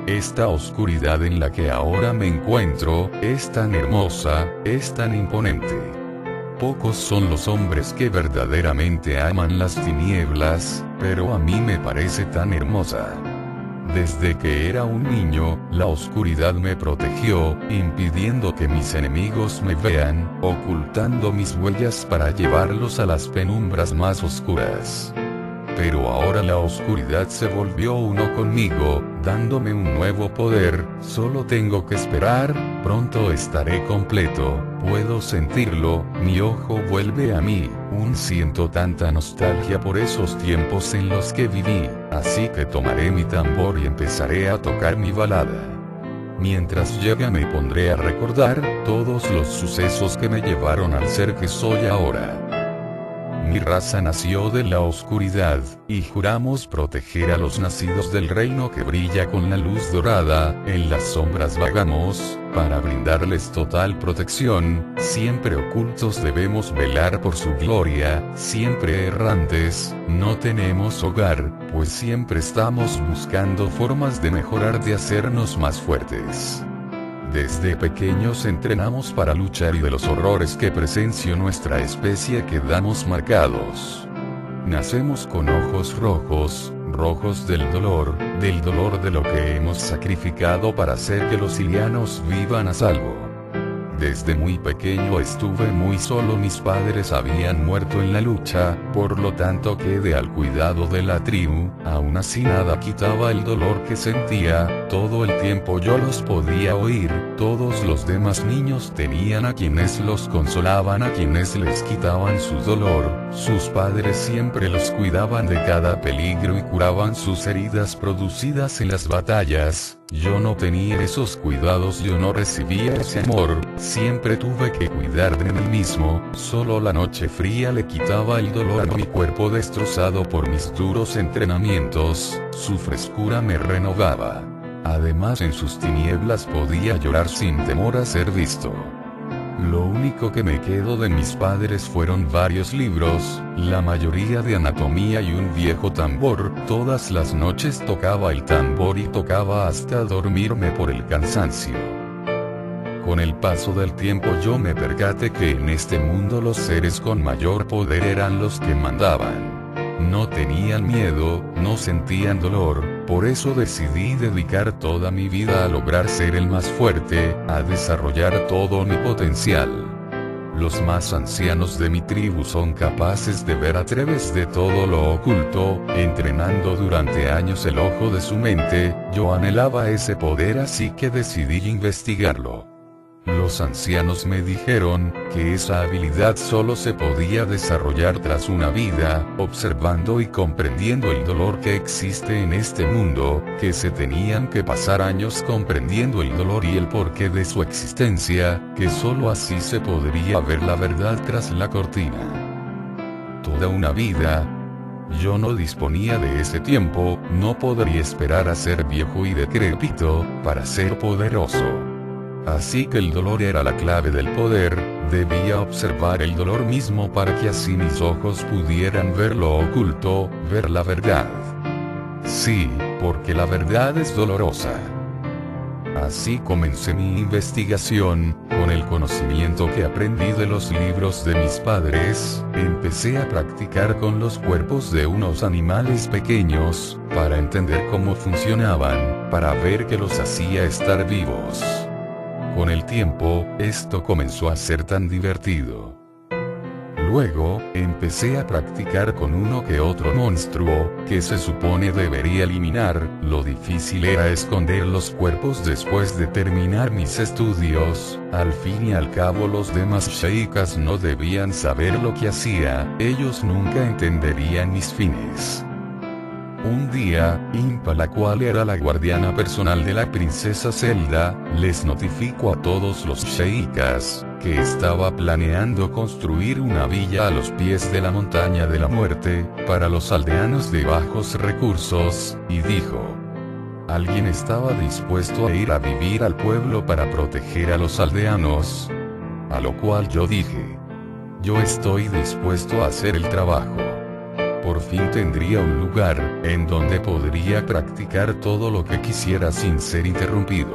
Esta oscuridad en la que ahora me encuentro, es tan hermosa, es tan imponente. Pocos son los hombres que verdaderamente aman las tinieblas, pero a mí me parece tan hermosa. Desde que era un niño, la oscuridad me protegió, impidiendo que mis enemigos me vean, ocultando mis huellas para llevarlos a las penumbras más oscuras. Pero ahora la oscuridad se volvió uno conmigo, dándome un nuevo poder. Solo tengo que esperar, pronto estaré completo, puedo sentirlo, mi ojo vuelve a mí, siento tanta nostalgia por esos tiempos en los que viví, así que tomaré mi tambor y empezaré a tocar mi balada. Mientras llega me pondré a recordar todos los sucesos que me llevaron al ser que soy ahora. Mi raza nació de la oscuridad, y juramos proteger a los nacidos del reino que brilla con la luz dorada. En las sombras vagamos, para brindarles total protección, siempre ocultos debemos velar por su gloria, siempre errantes, no tenemos hogar, pues siempre estamos buscando formas de mejorar, de hacernos más fuertes. Desde pequeños entrenamos para luchar y de los horrores que presenció nuestra especie quedamos marcados. Nacemos con ojos rojos, rojos del dolor de lo que hemos sacrificado para hacer que los ilianos vivan a salvo. Desde muy pequeño estuve muy solo, mis padres habían muerto en la lucha, por lo tanto quedé al cuidado de la tribu. Aún así nada quitaba el dolor que sentía, todo el tiempo yo los podía oír, todos los demás niños tenían a quienes los consolaban, a quienes les quitaban su dolor, sus padres siempre los cuidaban de cada peligro y curaban sus heridas producidas en las batallas. Yo no tenía esos cuidados, yo no recibía ese amor, siempre tuve que cuidar de mí mismo, solo la noche fría le quitaba el dolor a mi cuerpo destrozado por mis duros entrenamientos, su frescura me renovaba. Además en sus tinieblas podía llorar sin temor a ser visto. Lo único que me quedó de mis padres fueron varios libros, la mayoría de anatomía y un viejo tambor. Todas las noches tocaba el tambor y tocaba hasta dormirme por el cansancio. Con el paso del tiempo yo me percaté que en este mundo los seres con mayor poder eran los que mandaban. No tenían miedo, no sentían dolor, por eso decidí dedicar toda mi vida a lograr ser el más fuerte, a desarrollar todo mi potencial. Los más ancianos de mi tribu son capaces de ver a través de todo lo oculto, entrenando durante años el ojo de su mente. Yo anhelaba ese poder, así que decidí investigarlo. Los ancianos me dijeron que esa habilidad solo se podía desarrollar tras una vida, observando y comprendiendo el dolor que existe en este mundo, que se tenían que pasar años comprendiendo el dolor y el porqué de su existencia, que solo así se podría ver la verdad tras la cortina. Toda una vida. Yo no disponía de ese tiempo, no podría esperar a ser viejo y decrépito, para ser poderoso. Así que el dolor era la clave del poder, debía observar el dolor mismo para que así mis ojos pudieran ver lo oculto, ver la verdad. Sí, porque la verdad es dolorosa. Así comencé mi investigación, con el conocimiento que aprendí de los libros de mis padres, empecé a practicar con los cuerpos de unos animales pequeños, para entender cómo funcionaban, para ver qué los hacía estar vivos. Con el tiempo, esto comenzó a ser tan divertido. Luego, empecé a practicar con uno que otro monstruo, que se supone debería eliminar. Lo difícil era esconder los cuerpos después de terminar mis estudios. Al fin y al cabo los demás sheikas no debían saber lo que hacía, ellos nunca entenderían mis fines. Un día, Impa, la cual era la guardiana personal de la princesa Zelda, les notificó a todos los sheikas, que estaba planeando construir una villa a los pies de la montaña de la muerte, para los aldeanos de bajos recursos, y dijo: ¿alguien estaba dispuesto a ir a vivir al pueblo para proteger a los aldeanos? A lo cual yo dije: yo estoy dispuesto a hacer el trabajo. por fin tendría un lugar, en donde podría practicar todo lo que quisiera sin ser interrumpido.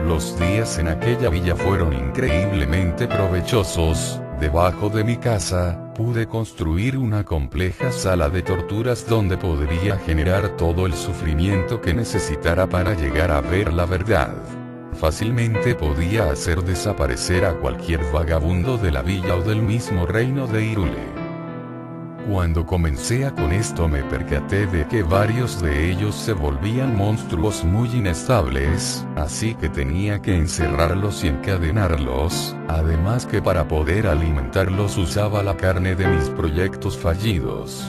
Los días en aquella villa fueron increíblemente provechosos. Debajo de mi casa, pude construir una compleja sala de torturas donde podría generar todo el sufrimiento que necesitara para llegar a ver la verdad. Fácilmente podía hacer desaparecer a cualquier vagabundo de la villa o del mismo reino de Hyrule. Cuando comencé con esto me percaté de que varios de ellos se volvían monstruos muy inestables, así que tenía que encerrarlos y encadenarlos, además que para poder alimentarlos usaba la carne de mis proyectos fallidos.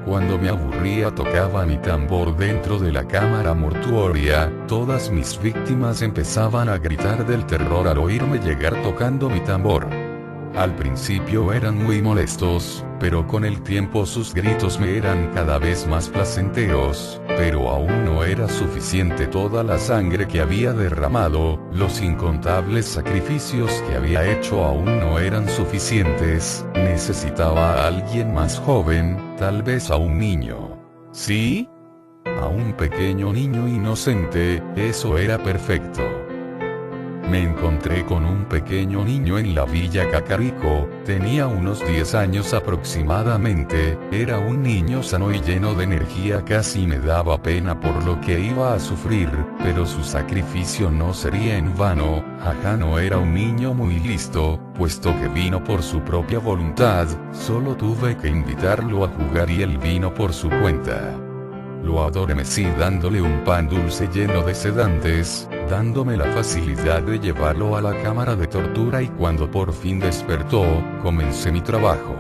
Cuando me aburría tocaba mi tambor dentro de la cámara mortuoria, todas mis víctimas empezaban a gritar del terror al oírme llegar tocando mi tambor. Al principio eran muy molestos, pero con el tiempo sus gritos me eran cada vez más placenteros, pero aún no era suficiente toda la sangre que había derramado, los incontables sacrificios que había hecho aún no eran suficientes, necesitaba a alguien más joven, tal vez a un niño. ¿Sí? A un pequeño niño inocente, eso era perfecto. Me encontré con un pequeño niño en la villa Kakariko, tenía unos 10 años aproximadamente, era un niño sano y lleno de energía, casi me daba pena por lo que iba a sufrir, pero su sacrificio no sería en vano. Jaja, no era un niño muy listo, puesto que vino por su propia voluntad, solo tuve que invitarlo a jugar y él vino por su cuenta. Lo adormecí dándole un pan dulce lleno de sedantes, dándome la facilidad de llevarlo a la cámara de tortura y cuando por fin despertó, comencé mi trabajo.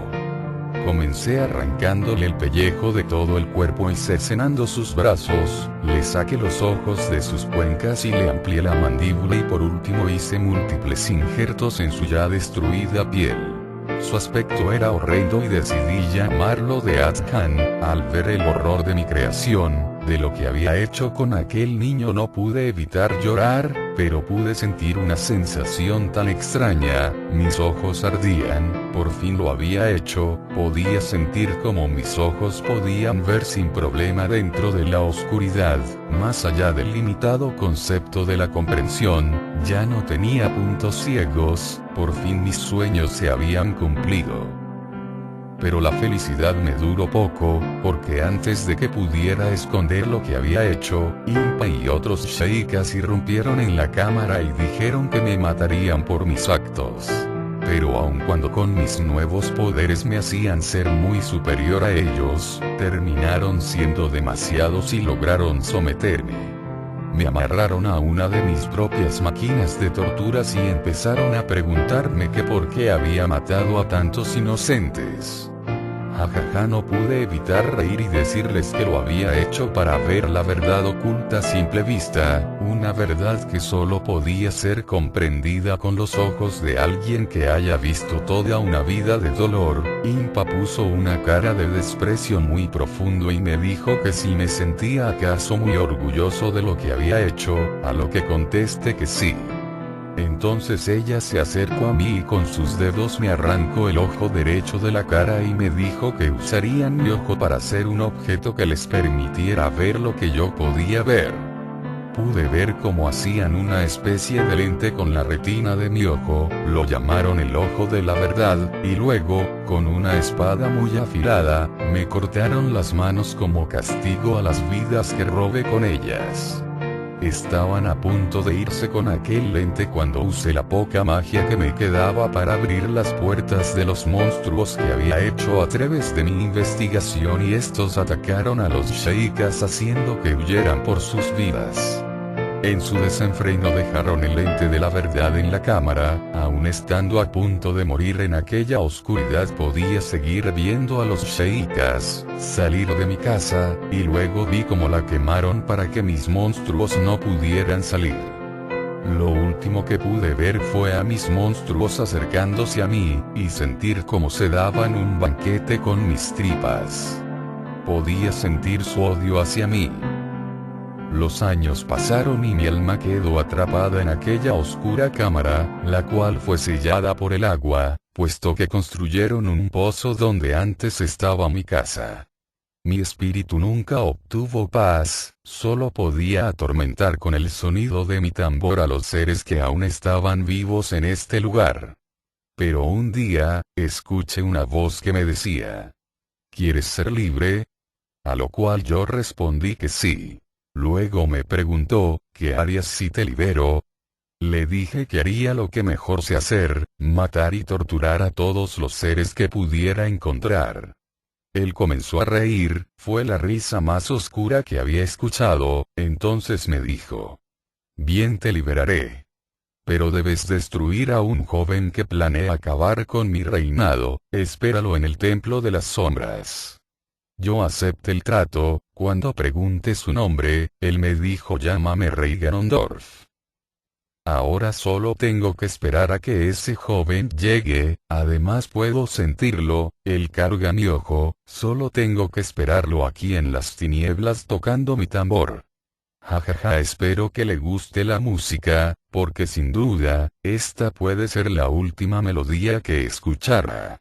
Comencé arrancándole el pellejo de todo el cuerpo y cercenando sus brazos, le saqué los ojos de sus cuencas y le amplié la mandíbula y por último hice múltiples injertos en su ya destruida piel. Su aspecto era horrendo y decidí llamarlo Death Khan. Al ver el horror de mi creación, de lo que había hecho con aquel niño, no pude evitar llorar, pero pude sentir una sensación tan extraña, mis ojos ardían, por fin lo había hecho, podía sentir como mis ojos podían ver sin problema dentro de la oscuridad, más allá del limitado concepto de la comprensión, ya no tenía puntos ciegos, por fin mis sueños se habían cumplido. Pero la felicidad me duró poco, porque antes de que pudiera esconder lo que había hecho, Impa y otros sheikas irrumpieron en la cámara y dijeron que me matarían por mis actos. Pero aun cuando con mis nuevos poderes me hacían ser muy superior a ellos, terminaron siendo demasiados y lograron someterme. Me amarraron a una de mis propias máquinas de torturas y empezaron a preguntarme que por qué había matado a tantos inocentes. Jajaja, no pude evitar reír y decirles que lo había hecho para ver la verdad oculta a simple vista, una verdad que solo podía ser comprendida con los ojos de alguien que haya visto toda una vida de dolor. Impa puso una cara de desprecio muy profundo y me dijo que si me sentía acaso muy orgulloso de lo que había hecho, a lo que contesté que sí. Entonces ella se acercó a mí y con sus dedos me arrancó el ojo derecho de la cara y me dijo que usarían mi ojo para hacer un objeto que les permitiera ver lo que yo podía ver. Pude ver cómo hacían una especie de lente con la retina de mi ojo, lo llamaron el ojo de la verdad, y luego, con una espada muy afilada, me cortaron las manos como castigo a las vidas que robé con ellas. Estaban a punto de irse con aquel lente cuando usé la poca magia que me quedaba para abrir las puertas de los monstruos que había hecho a través de mi investigación y estos atacaron a los sheikas haciendo que huyeran por sus vidas. En su desenfreno dejaron el lente de la verdad en la cámara, aun estando a punto de morir en aquella oscuridad podía seguir viendo a los sheikas salir de mi casa, y luego vi cómo la quemaron para que mis monstruos no pudieran salir. Lo último que pude ver fue a mis monstruos acercándose a mí, y sentir cómo se daban un banquete con mis tripas. Podía sentir su odio hacia mí. Los años pasaron y mi alma quedó atrapada en aquella oscura cámara, la cual fue sellada por el agua, puesto que construyeron un pozo donde antes estaba mi casa. Mi espíritu nunca obtuvo paz, solo podía atormentar con el sonido de mi tambor a los seres que aún estaban vivos en este lugar. Pero un día, escuché una voz que me decía: ¿quieres ser libre? A lo cual yo respondí que sí. Luego me preguntó: ¿qué harías si te libero? Le dije que haría lo que mejor sé hacer, matar y torturar a todos los seres que pudiera encontrar. Él comenzó a reír, fue la risa más oscura que había escuchado, entonces me dijo: bien, te liberaré. Pero debes destruir a un joven que planea acabar con mi reinado, espéralo en el Templo de las Sombras. Yo acepté el trato. Cuando pregunté su nombre, él me dijo: llámame Rey Ganondorf. Ahora solo tengo que esperar a que ese joven llegue, además puedo sentirlo, él carga mi ojo, solo tengo que esperarlo aquí en las tinieblas tocando mi tambor. Jajaja, espero que le guste la música, porque sin duda, esta puede ser la última melodía que escuchará.